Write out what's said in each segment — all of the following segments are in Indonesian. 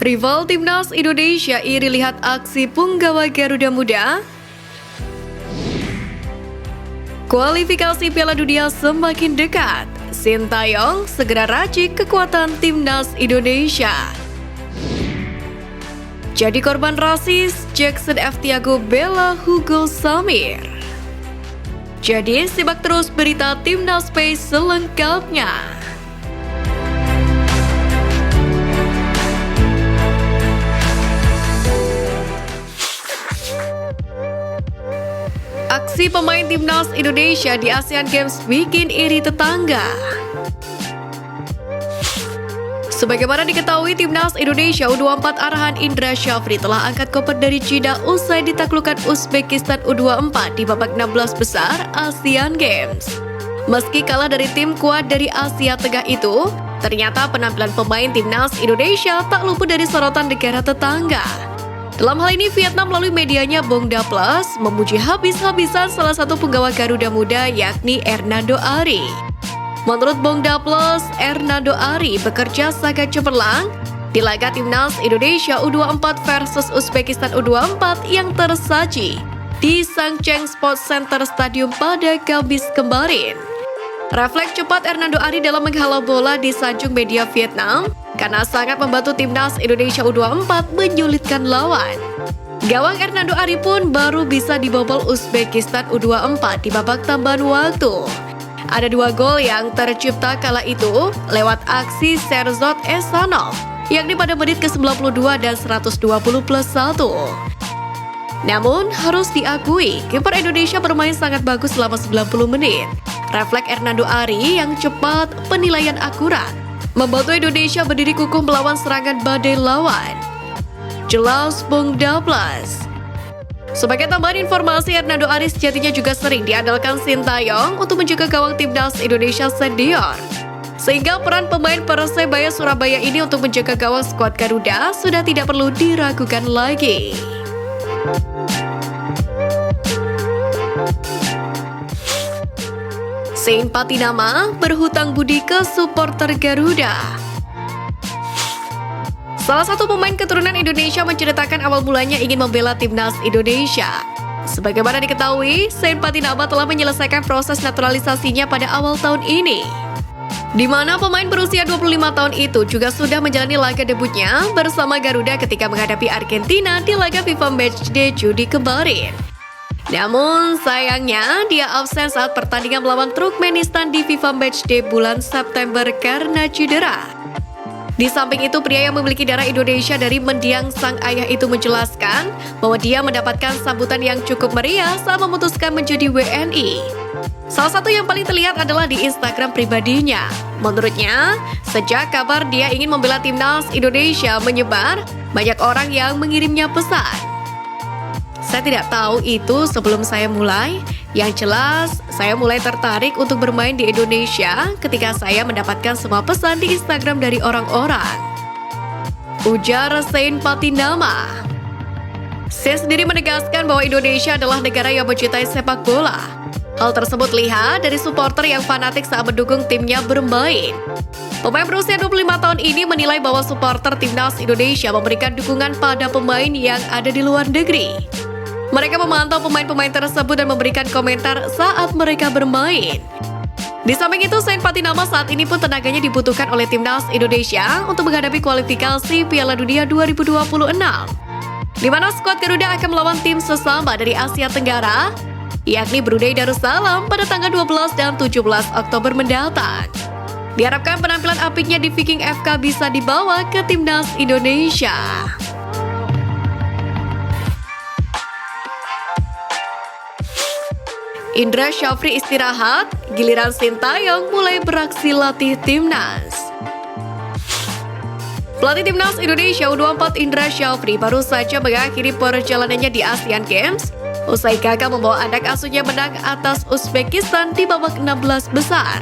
Rival Timnas Indonesia iri lihat aksi punggawa Garuda Muda. Kualifikasi Piala Dunia semakin dekat. Sintayong segera racik kekuatan Timnas Indonesia. Jadi korban rasis, Jackson F. Tiago bela Hugo Samir. Jadi simak terus berita Timnas Space selengkapnya. Aksi pemain Timnas Indonesia di Asian Games bikin iri tetangga. Sebagaimana diketahui, Timnas Indonesia U24 arahan Indra Syafri telah angkat koper dari Cina usai ditaklukkan Uzbekistan U24 di babak 16 besar Asian Games. Meski kalah dari tim kuat dari Asia Tengah itu, ternyata penampilan pemain Timnas Indonesia tak luput dari sorotan negara tetangga. Dalam hal ini, Vietnam melalui medianya Bongda Plus memuji habis-habisan salah satu penggawa Garuda Muda yakni Hernando Ari. Menurut Bongda Plus, Hernando Ari bekerja sangat cemerlang di laga Timnas Indonesia U24 versus Uzbekistan U24 yang tersaji di Sangcheng Sports Center Stadium pada Kamis kemarin. Refleks cepat Hernando Ari dalam menghalau bola disanjung media Vietnam karena sangat membantu Timnas Indonesia U24 menyulitkan lawan. Gawang Hernando Ari pun baru bisa dibobol Uzbekistan U24 di babak tambahan waktu. Ada 2 gol yang tercipta kala itu lewat aksi Sherzod Esanov, yakni pada menit ke-92 dan 120+1. Namun, harus diakui, kiper Indonesia bermain sangat bagus selama 90 menit. Refleks Hernando Ari yang cepat, penilaian akurat, membantu Indonesia berdiri kukuh melawan serangan badai lawan. Jelas Bongda Plus. Sebagai tambahan informasi, Hernando Ari sejatinya juga sering diandalkan Sintayong untuk menjaga gawang Timnas Indonesia senior. Sehingga peran pemain Persebaya Surabaya ini untuk menjaga gawang skuad Garuda sudah tidak perlu diragukan lagi. Saint Patinama berhutang budi ke supporter Garuda. Salah satu pemain keturunan Indonesia menceritakan awal mulanya ingin membela Timnas Indonesia. Sebagaimana diketahui, Saint Patinama telah menyelesaikan proses naturalisasinya pada awal tahun ini, di mana pemain berusia 25 tahun itu juga sudah menjalani laga debutnya bersama Garuda ketika menghadapi Argentina di laga FIFA Matchday Juni kemarin. Namun sayangnya dia absen saat pertandingan melawan Turkmenistan di FIFA Matchday bulan September karena cedera. Di samping itu, pria yang memiliki darah Indonesia dari mendiang sang ayah itu menjelaskan bahwa dia mendapatkan sambutan yang cukup meriah saat memutuskan menjadi WNI. Salah satu yang paling terlihat adalah di Instagram pribadinya. Menurutnya, sejak kabar dia ingin membela Timnas Indonesia menyebar, banyak orang yang mengirimnya pesan. Saya tidak tahu itu sebelum saya mulai. Yang jelas, saya mulai tertarik untuk bermain di Indonesia ketika saya mendapatkan semua pesan di Instagram dari orang-orang. Ujar Saint Patinama. Saya sendiri menegaskan bahwa Indonesia adalah negara yang mencintai sepak bola. Hal tersebut lihat dari supporter yang fanatik saat mendukung timnya bermain. Pemain berusia 25 tahun ini menilai bahwa supporter Timnas Indonesia memberikan dukungan pada pemain yang ada di luar negeri. Mereka memantau pemain-pemain tersebut dan memberikan komentar saat mereka bermain. Di samping itu, Saint Patinama saat ini pun tenaganya dibutuhkan oleh Timnas Indonesia untuk menghadapi kualifikasi Piala Dunia 2026, di mana skuad Garuda akan melawan tim sesama dari Asia Tenggara, yakni Brunei Darussalam pada tanggal 12 dan 17 Oktober mendatang. Diharapkan penampilan apiknya di Viking FK bisa dibawa ke Timnas Indonesia. Indra Syafri istirahat, giliran Sintayong mulai beraksi latih Timnas. Pelatih Timnas Indonesia U24 Indra Syafri baru saja mengakhiri perjalanannya di Asian Games usai gagal membawa anak asuhnya menang atas Uzbekistan di babak 16 besar.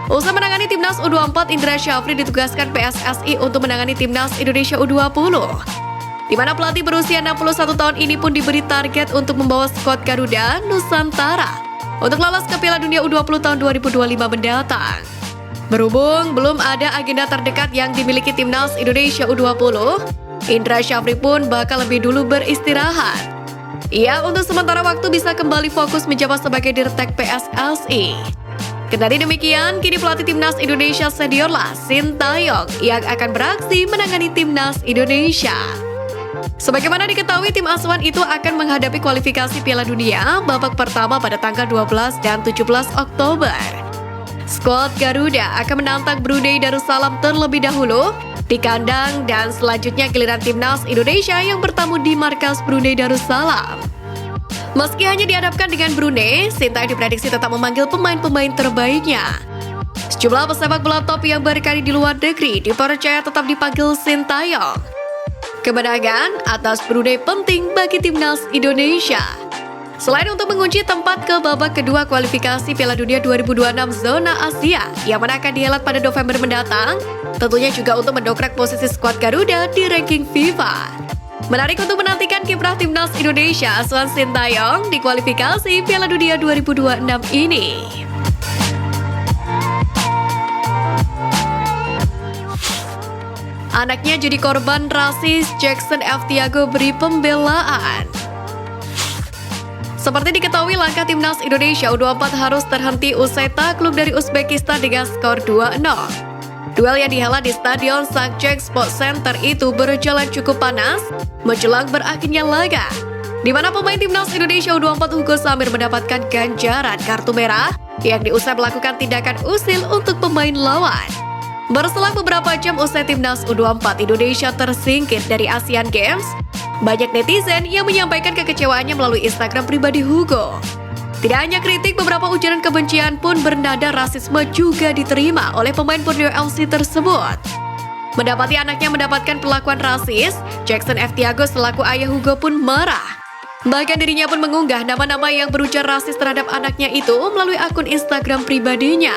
Usai menangani Timnas U24, Indra Syafri ditugaskan PSSI untuk menangani Timnas Indonesia U20. Di mana pelatih berusia 61 tahun ini pun diberi target untuk membawa skuad Garuda Nusantara untuk lolos ke Piala Dunia U20 tahun 2025 mendatang. Berhubung belum ada agenda terdekat yang dimiliki Timnas Indonesia U20, Indra Syafri pun bakal lebih dulu beristirahat. Ia untuk sementara waktu bisa kembali fokus menjabat sebagai Dirtek PSSI. Kendari demikian, kini pelatih Timnas Indonesia seniorlah Sintayong yang akan beraksi menangani Timnas Indonesia. Sebagaimana diketahui, tim asuhan itu akan menghadapi kualifikasi Piala Dunia babak pertama pada tanggal 12 dan 17 Oktober. Skuad Garuda akan menantang Brunei Darussalam terlebih dahulu di kandang dan selanjutnya giliran Timnas Indonesia yang bertamu di markas Brunei Darussalam. Meski hanya dihadapkan dengan Brunei, Sintayong diprediksi tetap memanggil pemain-pemain terbaiknya. Sejumlah pesepak bola top yang berkarir di luar negeri dipercaya tetap dipanggil Sintayong. Kemenangan atas Brunei penting bagi Timnas Indonesia. Selain untuk mengunci tempat ke babak kedua kualifikasi Piala Dunia 2026 zona Asia yang mana akan dihelat pada November mendatang, tentunya juga untuk mendongkrak posisi skuad Garuda di ranking FIFA. Menarik untuk menantikan kiprah Timnas Indonesia asuhan Sintayong di kualifikasi Piala Dunia 2026 ini. Anaknya jadi korban rasis, Jackson F. Tiago beri pembelaan. Seperti diketahui, langkah Timnas Indonesia U24 harus terhenti usai takluk dari Uzbekistan dengan skor 2-0. Duel yang dihelat di Stadion Sakjek Sports Center itu berjalan cukup panas menjelang berakhirnya laga, di mana pemain Timnas Indonesia U24 Hugo Samir mendapatkan ganjaran kartu merah yang diusai melakukan tindakan usil untuk pemain lawan. Berselang beberapa jam usai Timnas U24 Indonesia tersingkir dari Asian Games, banyak netizen yang menyampaikan kekecewaannya melalui Instagram pribadi Hugo. Tidak hanya kritik, beberapa ujaran kebencian pun bernada rasisme juga diterima oleh pemain Borneo FC tersebut. Mendapati anaknya mendapatkan perlakuan rasis, Jackson F. Tiago selaku ayah Hugo pun marah. Bahkan dirinya pun mengunggah nama-nama yang berujar rasis terhadap anaknya itu melalui akun Instagram pribadinya.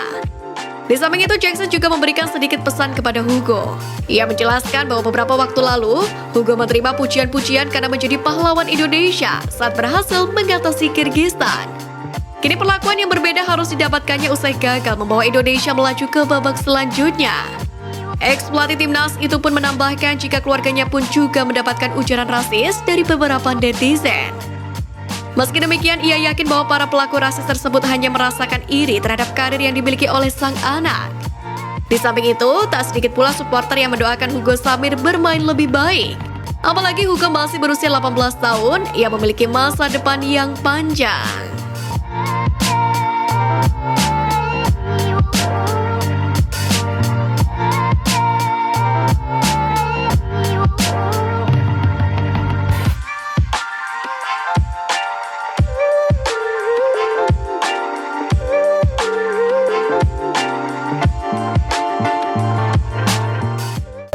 Di samping itu, Jackson juga memberikan sedikit pesan kepada Hugo. Ia menjelaskan bahwa beberapa waktu lalu, Hugo menerima pujian-pujian karena menjadi pahlawan Indonesia saat berhasil mengatasi Kyrgyzstan. Kini perlakuan yang berbeda harus didapatkannya usai gagal membawa Indonesia melaju ke babak selanjutnya. Ex-pelatih Timnas itu pun menambahkan jika keluarganya pun juga mendapatkan ujaran rasis dari beberapa netizen. Meski demikian, ia yakin bahwa para pelaku rasis tersebut hanya merasakan iri terhadap karir yang dimiliki oleh sang anak. Di samping itu, tak sedikit pula supporter yang mendoakan Hugo Samir bermain lebih baik. Apalagi Hugo masih berusia 18 tahun, ia memiliki masa depan yang panjang.